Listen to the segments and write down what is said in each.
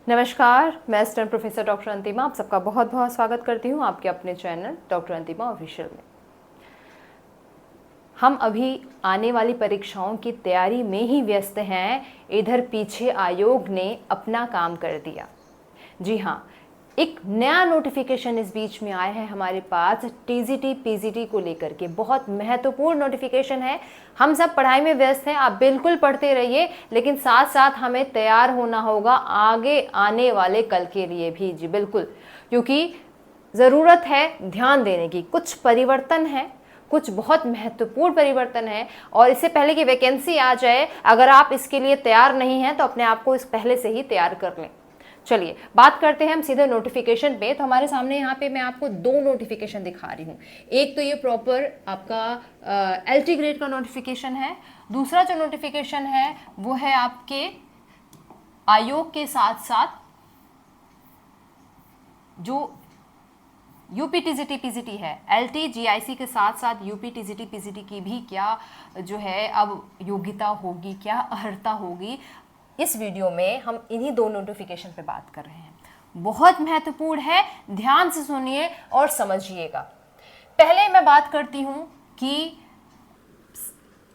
नमस्कार, मैं student professor doctor अंतिमा आप सबका बहुत बहुत स्वागत करती हूँ आपके अपने चैनल डॉक्टर अंतिमा ऑफिशियल में। हम अभी आने वाली परीक्षाओं की तैयारी में ही व्यस्त हैं। इधर पीछे आयोग ने अपना काम कर दिया। जी हाँ, एक नया नोटिफिकेशन इस बीच में आया है हमारे पास टीजीटी पीजीटी को लेकर के। बहुत महत्वपूर्ण नोटिफिकेशन है। हम सब पढ़ाई में व्यस्त हैं, आप बिल्कुल पढ़ते रहिए, लेकिन साथ साथ हमें तैयार होना होगा आगे आने वाले कल के लिए भी। जी बिल्कुल, क्योंकि ज़रूरत है ध्यान देने की। कुछ परिवर्तन है, कुछ बहुत महत्वपूर्ण परिवर्तन है, और इससे पहले कि वैकेंसी आ जाए, अगर आप इसके लिए तैयार नहीं हैं तो अपने आप को इस पहले से ही तैयार कर लें। चलिए बात करते हैं हम सीधे नोटिफिकेशन पे। तो हमारे सामने यहाँ पे मैं आपको दो नोटिफिकेशन दिखा रही हूँ। एक तो ये प्रॉपर आपका एलटी ग्रेड का नोटिफिकेशन है। दूसरा जो नोटिफिकेशन है वो है आपके आयोग के साथ साथ जो यूपी टीजीटी पीजीटी है, एलटी जीआईसी के साथ साथ यूपी टीजीटी पीजीटी की भी क्या जो है अब योग्यता होगी, क्या अर्हता होगी, इस वीडियो में हम इन्हीं दो नोटिफिकेशन पे बात कर रहे हैं। बहुत महत्वपूर्ण है, ध्यान से सुनिए और समझिएगा। पहले मैं बात करती हूं कि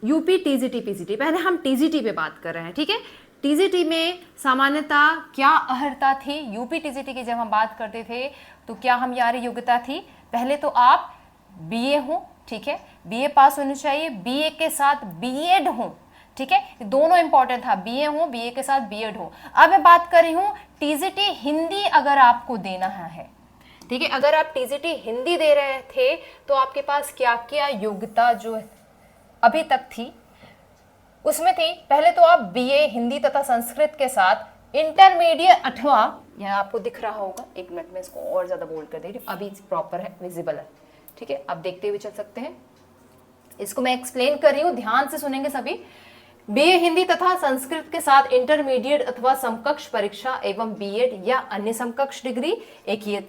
यूपी टीजीटी पीजीटी, पहले हम टीजीटी पे बात कर रहे हैं, ठीक है। टीजीटी में सामान्यता क्या अर्हता थी? यूपी टीजीटी की जब हम बात करते थे तो क्या हम यार योग्यता थी? पहले तो आप बीए हो, ठीक है, बीए पास होनी चाहिए, बीए के साथ बीएड हो, ठीक है, दोनों इंपॉर्टेंट था, बीए हो, बीए के साथ बीएड हो। अब मैं बात कर रही हूं टीजीटी हिंदी अगर आपको देना है, ठीक है, अगर आप टीजीटी हिंदी दे रहे थे तो आपके पास क्या क्या योग्यता जो अभी तक थी उसमें थी। पहले तो आप बीए हिंदी तथा संस्कृत के साथ इंटरमीडिएट, अथवा यहाँ आपको दिख रहा होगा, एक मिनट में इसको और ज्यादा बोल्ड कर दे रही हूँ, अभी प्रॉपर है, विजिबल है, ठीक है, आप देखते हुए चल सकते हैं। इसको मैं एक्सप्लेन कर रही हूँ, ध्यान से सुनेंगे सभी। बीए हिंदी तथा संस्कृत के साथ इंटरमीडिएट अथवा समकक्ष परीक्षा एवं बीएड या अन्य समकक्ष डिग्री, एक ये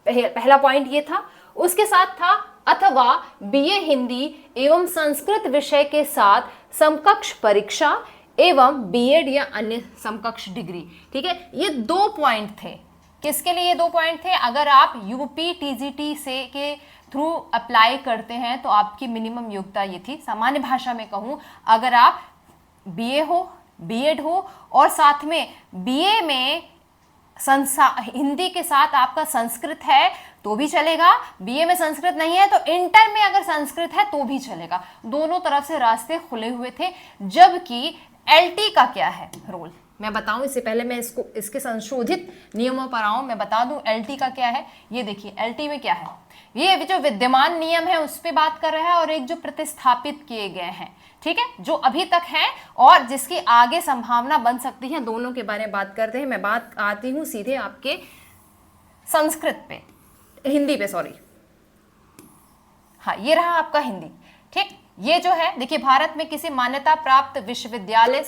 पहला पॉइंट ये था। उसके साथ था अथवा बीए हिंदी एवं संस्कृत विषय के साथ समकक्ष परीक्षा एवं बीएड या अन्य समकक्ष डिग्री, ठीक है। ये दो पॉइंट थे। किसके लिए ये दो पॉइंट थे? अगर आप यूपी टीजीटी से के थ्रू अप्लाई करते हैं तो आपकी मिनिमम योग्यता ये थी। सामान्य भाषा में कहूं, अगर आप बीए हो, बीएड हो और साथ में बीए में हिंदी के साथ आपका संस्कृत है तो भी चलेगा, बीए में संस्कृत नहीं है तो इंटर में अगर संस्कृत है तो भी चलेगा। दोनों तरफ से रास्ते खुले हुए थे। जबकि एलटी का क्या है रोल, मैं बताऊं इससे पहले मैं इसके संशोधित नियमों पर आऊं, मैं बता दूं एलटी का क्या है। ये देखिए एलटी में क्या है, ये जो विद्यमान नियम है उस पर बात कर रहा है और एक जो प्रतिस्थापित किए गए हैं, ठीक है, जो अभी तक है और जिसकी आगे संभावना बन सकती है, दोनों के बारे में बात करते हैं। मैं बात आती हूं सीधे आपके संस्कृत पे, हिंदी पे, सॉरी, हाँ ये रहा आपका हिंदी, ठीक। ये जो है देखिए, भारत में किसी मान्यता प्राप्त विश्वविद्यालय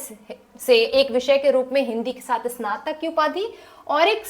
से एक विषय के रूप में हिंदी के साथ स्नातक की उपाधि और एक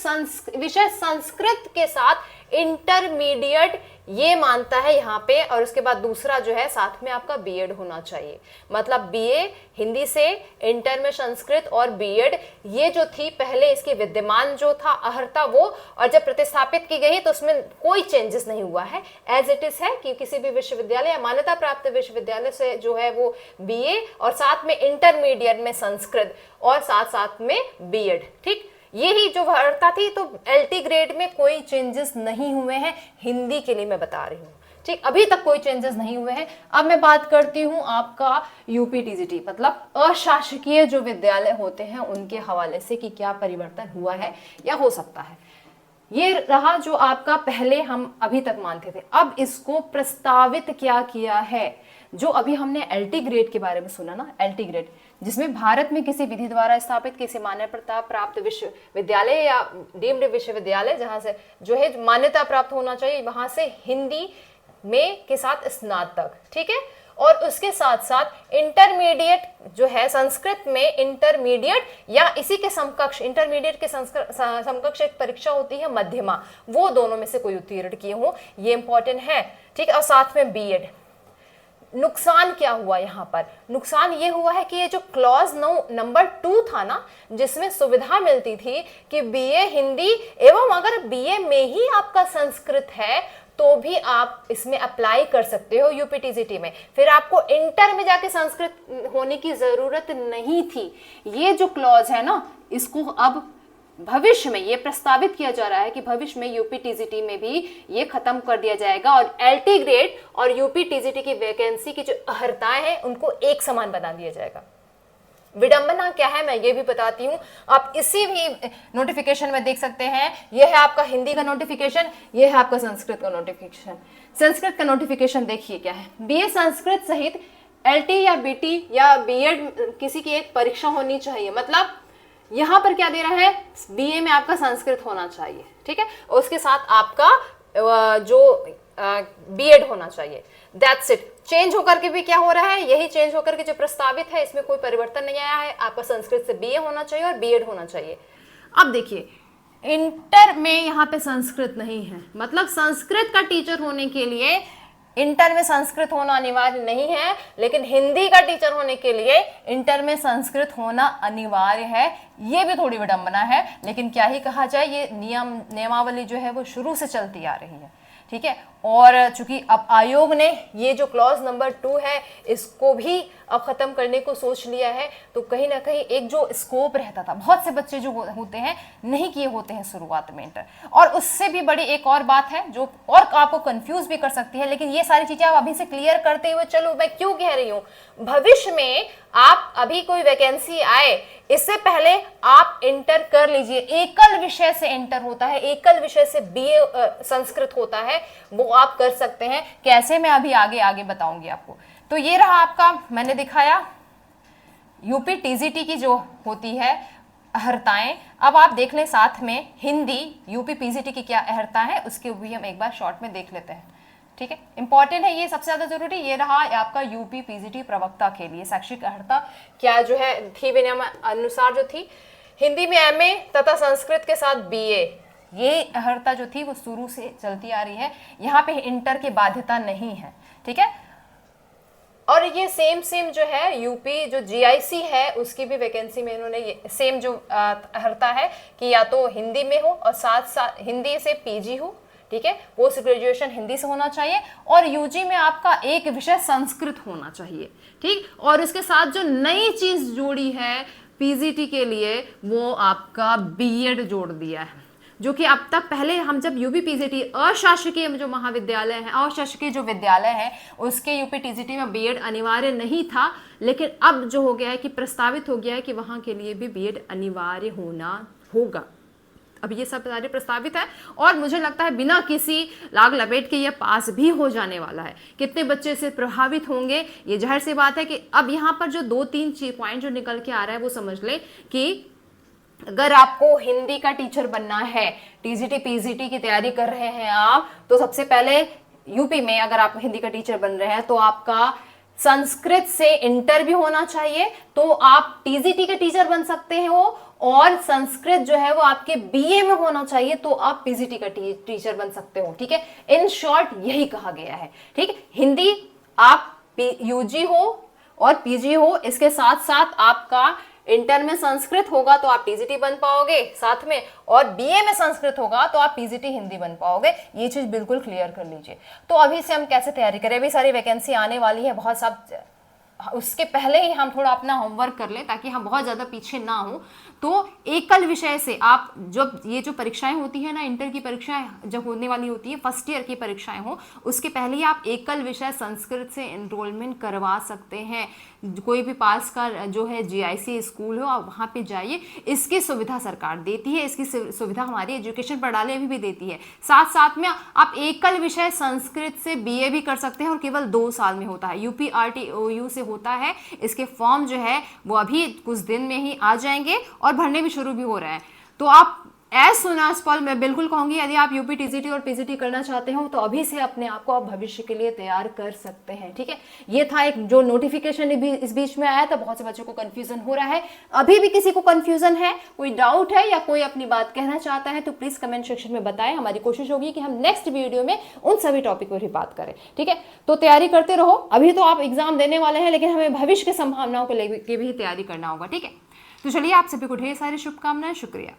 विषय संस्कृत के साथ इंटरमीडिएट ये मानता है यहाँ पे, और उसके बाद दूसरा जो है साथ में आपका बीएड होना चाहिए। मतलब बीए हिंदी से, इंटर में संस्कृत और बीएड, ये जो थी पहले इसकी विद्यमान जो था अर्हता वो, और जब प्रतिस्थापित की गई तो उसमें कोई चेंजेस नहीं हुआ है, एज इट इज है कि किसी भी विश्वविद्यालय या मान्यता प्राप्त विश्वविद्यालय से जो है वो बीए और साथ में इंटरमीडिएट में संस्कृत और साथ साथ में बीएड, ठीक, यही जो अर्हता थी। तो एलटी ग्रेड में कोई चेंजेस नहीं हुए हैं, हिंदी के लिए मैं बता रही हूँ, ठीक, अभी तक कोई चेंजेस नहीं हुए हैं। अब मैं बात करती हूँ आपका यूपी टीजीटी, मतलब अशासकीय जो विद्यालय होते हैं उनके हवाले से कि क्या परिवर्तन हुआ है या हो सकता है। ये रहा जो आपका पहले हम अभी तक मानते थे। अब इसको प्रस्तावित क्या किया है, जो अभी हमने एलटी ग्रेड के बारे में सुना ना, एलटी ग्रेड जिसमें भारत में किसी विधि द्वारा स्थापित किसी मान्यता प्राप्त विश्वविद्यालय या डीम्ड विश्वविद्यालय जहां से जो है मान्यता प्राप्त होना चाहिए, वहां से हिंदी में के साथ स्नातक, ठीक है, और उसके साथ साथ इंटरमीडिएट जो है संस्कृत में इंटरमीडिएट या इसी के समकक्ष, इंटरमीडिएट के समकक्ष एक परीक्षा होती है मध्यमा, वो दोनों में से कोई उत्तीर्ण किए हो, ये इंपॉर्टेंट है, ठीक है, और साथ में बीएड। नुकसान क्या हुआ यहाँ पर? नुकसान ये हुआ है कि ये जो क्लॉज नंबर 2 था ना, जिसमें सुविधा मिलती थी कि बीए हिंदी एवं अगर बीए में ही आपका संस्कृत है तो भी आप इसमें अप्लाई कर सकते हो यूपीटीजीटी में, फिर आपको इंटर में जाके संस्कृत होने की जरूरत नहीं थी। ये जो क्लॉज है ना, इसको अब भविष्य में ये प्रस्तावित किया जा रहा है कि भविष्य में यूपीटीजीटी में भी ये खत्म कर दिया जाएगा और एलटी ग्रेड और यूपीटीजीटी की वैकेंसी की जो अर्हताएं हैं उनको एक समान बना दिया जाएगा। विडंबना क्या है मैं ये भी बताती हूँ, आप इसी भी नोटिफिकेशन में देख सकते हैं। ये है आपका हिंदी का नोटिफिकेशन, ये है आपका संस्कृत का नोटिफिकेशन। संस्कृत का नोटिफिकेशन देखिए क्या है, बीए संस्कृत सहित एलटी या बीटी या बीएड किसी की एक परीक्षा होनी चाहिए। मतलब यहां पर क्या दे रहा है, बीए में आपका संस्कृत होना चाहिए, ठीक है, और उसके साथ आपका जो बीएड होना चाहिए। That's it. चेंज होकर के भी क्या हो रहा है, यही चेंज होकर के जो प्रस्तावित है इसमें कोई परिवर्तन नहीं आया है। आपका संस्कृत से बीए होना चाहिए और बीएड होना चाहिए। अब देखिए, इंटर में यहाँ पे संस्कृत नहीं है, मतलब संस्कृत का टीचर होने के लिए इंटर में संस्कृत होना अनिवार्य नहीं है, लेकिन हिंदी का टीचर होने के लिए इंटर में संस्कृत होना अनिवार्य है। ये भी थोड़ी विडंबना है, लेकिन क्या ही कहा जाए, ये नियमावली जो है वो शुरू से चलती आ रही है, ठीक है। और चूंकि अब आयोग ने ये जो क्लॉज नंबर 2 है इसको भी अब खत्म करने को सोच लिया है, तो कहीं ना कहीं एक जो स्कोप रहता था, बहुत से बच्चे जो होते हैं नहीं किए होते हैं शुरुआत में इंटर। और उससे भी बड़ी एक और बात है जो और आपको कंफ्यूज भी कर सकती है, लेकिन ये सारी चीजें आप अभी से क्लियर करते हुए चलो, मैं क्यों कह रही हूँ, भविष्य में आप अभी कोई वैकेंसी आए इससे पहले आप इंटर कर लीजिए। एकल विषय से इंटर होता है, एकल विषय से बीए संस्कृत होता है, वो आप कर सकते हैं। कैसे, मैं अभी आगे बताऊंगी आपको। तो ये रहा आपका, मैंने दिखाया यूपी टीजीटी की जो होती है अर्हताएं। अब आप देख लें साथ में हिंदी यूपी पीजीटी की क्या अर्हता है, उसके भी हम एक बार शॉर्ट में देख लेते हैं, ठीक है। इंपॉर्टेंट है ये, सबसे ज्यादा जरूरी ये रहा आपका यूपी पीजीटी प्रवक्ता के लिए शैक्षिक अर्हता क्या जो है थी, विनियम अनुसार जो थी, हिंदी में एमए तथा संस्कृत के साथ बीए, ये अर्हता जो थी वो शुरू से चलती आ रही है। यहाँ पे इंटर की बाध्यता नहीं है, ठीक है। और ये सेम जो है यूपी जो जीआईसी है उसकी भी वैकेंसी में इन्होंने ये सेम जो अर्हता है कि या तो हिंदी में हो और साथ साथ हिंदी से पीजी हो, ठीक है, पोस्ट ग्रेजुएशन हिंदी से होना चाहिए, और यूजी में आपका एक विषय संस्कृत होना चाहिए, ठीक। और इसके साथ जो नई चीज जोड़ी है पीजीटी के लिए वो आपका बीएड जोड़ दिया है, जो कि अब तक पहले हम जब यूपी पीजीटी अशासकीय जो महाविद्यालय है, अशासकीय जो विद्यालय है उसके यूपी टीजीटी में बीएड अनिवार्य नहीं था, लेकिन अब जो हो गया है कि प्रस्तावित हो गया है कि वहां के लिए भी बीएड अनिवार्य होना होगा। अब ये सब सारे प्रस्तावित है और मुझे लगता है बिना किसी लाग लपेट के ये पास भी हो जाने वाला है। कितने बच्चे से प्रभावित होंगे ये जाहिर सी बात है कि अब यहाँ पर जो 2-3 पॉइंट जो निकल के आ रहा है वो समझ ले कि अगर आपको हिंदी का टीचर बनना है, टीजीटी पीजीटी की तैयारी कर रहे हैं आप, तो सबसे पहले यूपी में अगर आप हिंदी का टीचर बन रहे हैं तो आपका संस्कृत से इंटर भी होना चाहिए, तो आप टीजीटी के टीचर बन सकते हो, और संस्कृत जो है वो आपके बीए में होना चाहिए तो आप पीजीटी का टीचर बन सकते हो, ठीक है। इन शॉर्ट यही कहा गया है, ठीक। हिंदी आप यूजी हो और पीजी हो, इसके साथ साथ आपका इंटर में संस्कृत होगा तो आप टीजीटी बन पाओगे साथ में, और बीए में संस्कृत होगा तो आप पीजीटी हिंदी बन पाओगे। ये चीज बिल्कुल क्लियर कर लीजिए। तो अभी से हम कैसे तैयारी करें, अभी सारी वैकेंसी आने वाली है बहुत सब, उसके पहले ही हम थोड़ा अपना होमवर्क कर लें ताकि हम बहुत ज्यादा पीछे ना हो। तो एकल विषय से आप जब ये जो परीक्षाएं होती है ना, इंटर की परीक्षाएं जब होने वाली होती है, फर्स्ट ईयर की परीक्षाएं हो, उसके पहले ही आप एकल विषय संस्कृत से एनरोलमेंट करवा सकते हैं। कोई भी पास का जो है जीआईसी स्कूल हो, आप वहाँ पे जाइए। इसकी सुविधा सरकार देती है, इसकी सुविधा हमारी एजुकेशन प्रणाली अभी भी देती है। साथ साथ में आप एकल विषय संस्कृत से बीए भी कर सकते हैं और केवल 2 साल में होता है, यूपीआरटीओयू से होता है। इसके फॉर्म जो है वो अभी कुछ दिन में ही आ जाएंगे और भरने भी शुरू भी हो रहा है। तो आप एज सुन एज पॉल मैं बिल्कुल कहूंगी, यदि आप यूपी टीजीटी और पीजीटी करना चाहते हो तो अभी से अपने आप को आप भविष्य के लिए तैयार कर सकते हैं। ठीक है, ये था एक जो नोटिफिकेशन इस बीच में आया था, बहुत से बच्चों को कंफ्यूजन हो रहा है। अभी भी किसी को कंफ्यूजन है, कोई डाउट है या कोई अपनी बात कहना चाहता है तो प्लीज कमेंट सेक्शन में बताएं। हमारी कोशिश होगी कि हम नेक्स्ट वीडियो में उन सभी टॉपिक पर भी बात करें। ठीक है, तो तैयारी करते रहो। अभी तो आप एग्जाम देने वाले हैं, लेकिन हमें भविष्य की संभावनाओं को लेकर भी तैयारी करना होगा। ठीक है, तो चलिए आप सभी को ढेर सारी शुभकामनाएं। शुक्रिया।